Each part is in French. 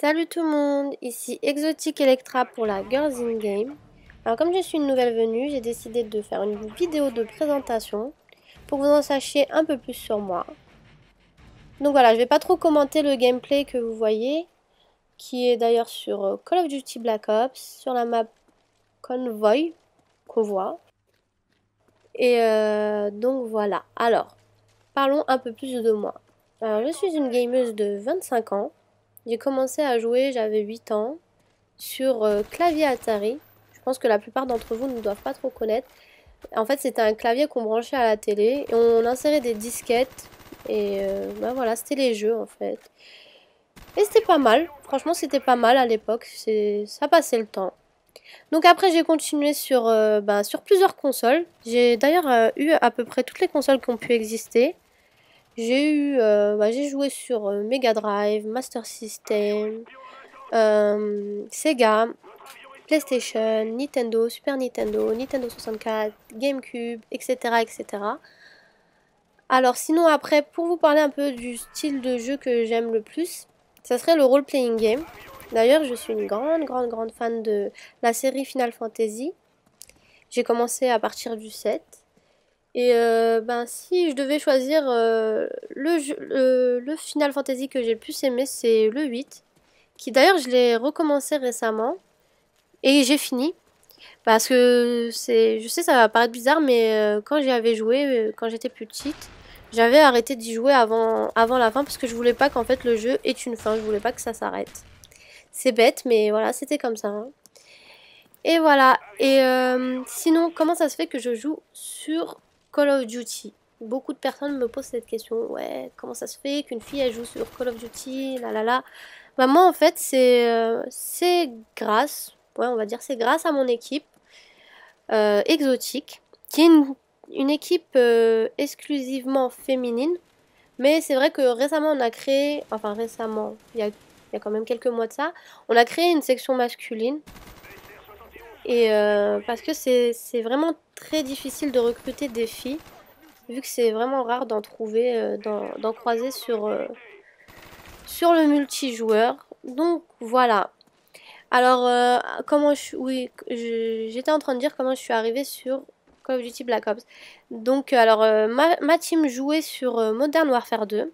Salut tout le monde, ici Exotic Electra pour la Girls in Game. Alors comme je suis une nouvelle venue, j'ai décidé de faire une vidéo de présentation pour que vous en sachiez un peu plus sur moi. Donc voilà, je vais pas trop commenter le gameplay que vous voyez, qui est d'ailleurs sur Call of Duty Black Ops, sur la map Convoy, convoi. Et donc voilà, alors parlons un peu plus de moi. Alors je suis une gameuse de 25 ans, j'ai commencé à jouer, j'avais 8 ans. Sur clavier Atari. Je pense que la plupart d'entre vous ne doivent pas trop connaître. En fait, c'était un clavier qu'on branchait à la télé et on insérait des disquettes. Et bah voilà, c'était les jeux en fait. Et c'était pas mal. Franchement, c'était pas mal à l'époque. Ça passait le temps. Donc après, j'ai continué sur plusieurs consoles. J'ai d'ailleurs eu à peu près toutes les consoles qui ont pu exister. J'ai joué sur Mega Drive, Master System, Sega, PlayStation, Nintendo, Super Nintendo, Nintendo 64, GameCube, etc., etc. Alors sinon après, pour vous parler un peu du style de jeu que j'aime le plus, ça serait le role-playing game. D'ailleurs, je suis une grande fan de la série Final Fantasy. J'ai commencé à partir du 7. Et si je devais choisir le Final Fantasy que j'ai le plus aimé, c'est le 8. Qui d'ailleurs, je l'ai recommencé récemment. Et j'ai fini. Parce que je sais, ça va paraître bizarre, mais quand j'y avais joué, quand j'étais plus petite, j'avais arrêté d'y jouer avant la fin parce que je voulais pas qu'en fait le jeu ait une fin, je voulais pas que ça s'arrête. C'est bête, mais voilà, c'était comme ça, hein. Et voilà. Et sinon, comment ça se fait que je joue sur Call of Duty? Beaucoup de personnes me posent cette question. Ouais, comment ça se fait qu'une fille elle joue sur Call of Duty? Là là là. Bah moi en fait c'est grâce, ouais on va dire c'est grâce à mon équipe. Exotique, qui est une équipe exclusivement féminine. Mais c'est vrai que récemment on a créé, enfin récemment, il y a quand même quelques mois de ça, on a créé une section masculine. Et parce que c'est vraiment très difficile de recruter des filles, vu que c'est vraiment rare d'en trouver, d'en croiser sur le multijoueur. Donc voilà. Alors, j'étais en train de dire comment je suis arrivée sur Call of Duty Black Ops. Donc, alors, ma team jouait sur Modern Warfare 2. Et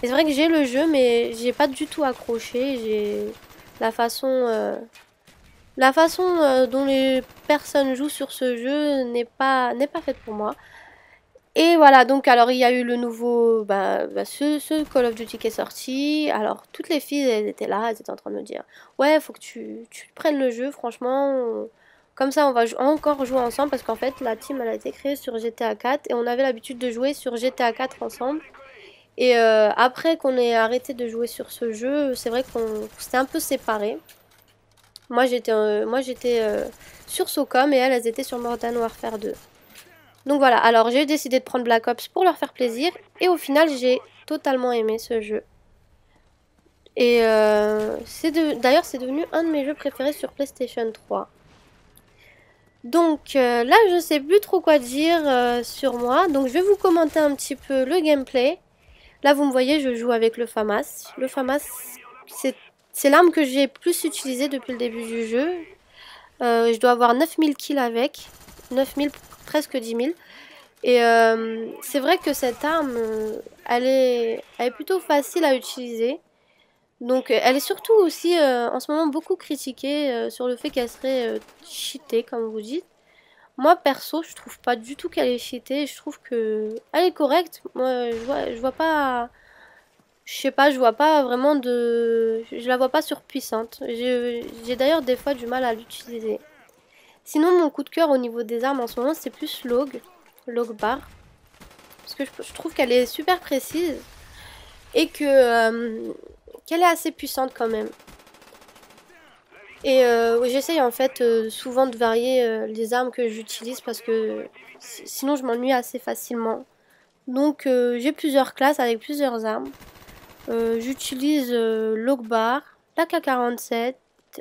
c'est vrai que j'ai le jeu, mais j'ai pas du tout accroché. La façon, euh, la façon dont les personnes jouent sur ce jeu n'est pas faite pour moi. Et voilà, donc alors il y a eu le nouveau, ce Call of Duty qui est sorti. Alors toutes les filles, elles étaient là, elles étaient en train de me dire, ouais, faut que tu prennes le jeu, franchement. Comme ça, on va encore jouer ensemble parce qu'en fait, la team, elle a été créée sur GTA 4 et on avait l'habitude de jouer sur GTA 4 ensemble. Et après qu'on ait arrêté de jouer sur ce jeu, c'est vrai qu'on s'était un peu séparés. Moi, j'étais sur SOCOM et elles étaient sur Modern Warfare 2. Donc voilà, alors j'ai décidé de prendre Black Ops pour leur faire plaisir. Et au final, j'ai totalement aimé ce jeu. Et d'ailleurs, c'est devenu un de mes jeux préférés sur PlayStation 3. Donc là, je sais plus trop quoi dire sur moi. Donc je vais vous commenter un petit peu le gameplay. Là, vous me voyez, je joue avec le FAMAS. Le FAMAS, c'est l'arme que j'ai plus utilisée depuis le début du jeu. Je dois avoir 9000 kills avec. 9000, presque 10 000. Et c'est vrai que cette arme, elle est plutôt facile à utiliser. Donc elle est surtout aussi en ce moment beaucoup critiquée sur le fait qu'elle serait cheatée, comme vous dites. Moi perso, je trouve pas du tout qu'elle est cheatée. Je trouve que elle est correcte. Moi, je vois pas, je sais pas, je vois pas vraiment je la vois pas surpuissante. J'ai d'ailleurs des fois du mal à l'utiliser. Sinon, mon coup de cœur au niveau des armes en ce moment, c'est plus Log Bar. Parce que je trouve qu'elle est super précise et qu'elle est assez puissante quand même. Et j'essaye en fait souvent de varier les armes que j'utilise parce que sinon je m'ennuie assez facilement. Donc j'ai plusieurs classes avec plusieurs armes. J'utilise l'Ogbar, la K47,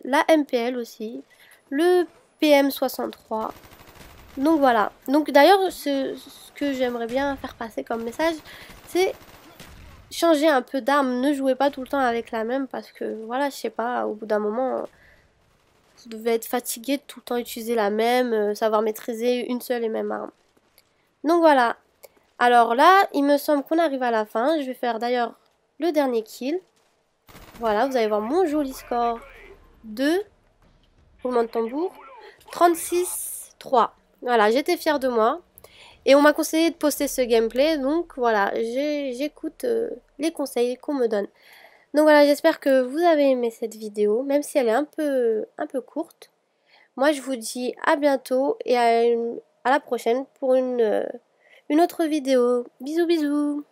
la MPL aussi, le PM63. Donc voilà. Donc d'ailleurs ce que j'aimerais bien faire passer comme message, c'est changez un peu d'arme, ne jouez pas tout le temps avec la même parce que voilà, je sais pas, au bout d'un moment, vous devez être fatigué de tout le temps utiliser la même, savoir maîtriser une seule et même arme. Donc voilà. Alors là, il me semble qu'on arrive à la fin. Je vais faire d'ailleurs le dernier kill. Voilà, vous allez voir mon joli score de roulement de tambour 36-3. Voilà, j'étais fière de moi. Et on m'a conseillé de poster ce gameplay, donc voilà, j'écoute les conseils qu'on me donne. Donc voilà, j'espère que vous avez aimé cette vidéo, même si elle est un peu courte. Moi, je vous dis à bientôt et à la prochaine pour une autre vidéo. Bisous, bisous!